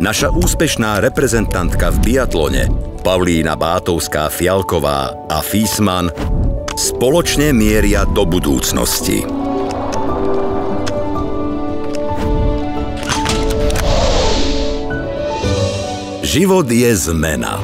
Naša úspešná reprezentantka v biatlone Pavlína Bátovská-Fialková a Fiesmann spoločne mieria do budúcnosti. Život je zmena.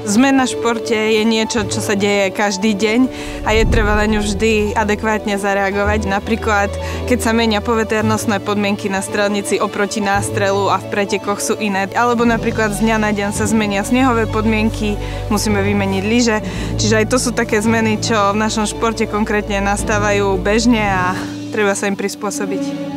Zmena v športe je niečo, čo sa deje každý deň a je treba na ňu vždy adekvátne zareagovať. Napríklad, keď sa menia poveternostné podmienky na strelnici oproti nástrelu a v pretekoch sú iné. Alebo napríklad z dňa na deň sa zmenia snehové podmienky, musíme vymeniť lyže. Čiže aj to sú také zmeny, čo v našom športe konkrétne nastávajú bežne a treba sa im prispôsobiť.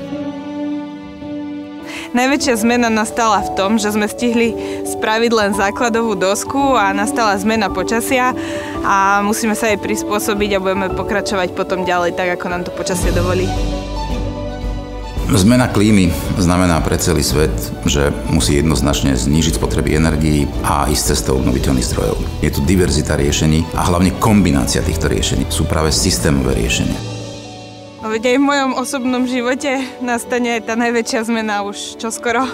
Najväčšia zmena nastala v tom, že sme stihli spraviť len základovú dosku a nastala zmena počasia a musíme sa jej prispôsobiť a budeme pokračovať potom ďalej, tak ako nám to počasie dovolí. Zmena klímy znamená pre celý svet, že musí jednoznačne znížiť spotreby energií a ísť cestou obnoviteľných zdrojov. Je tu diverzita riešení a hlavne kombinácia týchto riešení sú práve systémové riešenia. Veď aj v mojom osobnom živote nastane tá najväčšia zmena už čoskoro.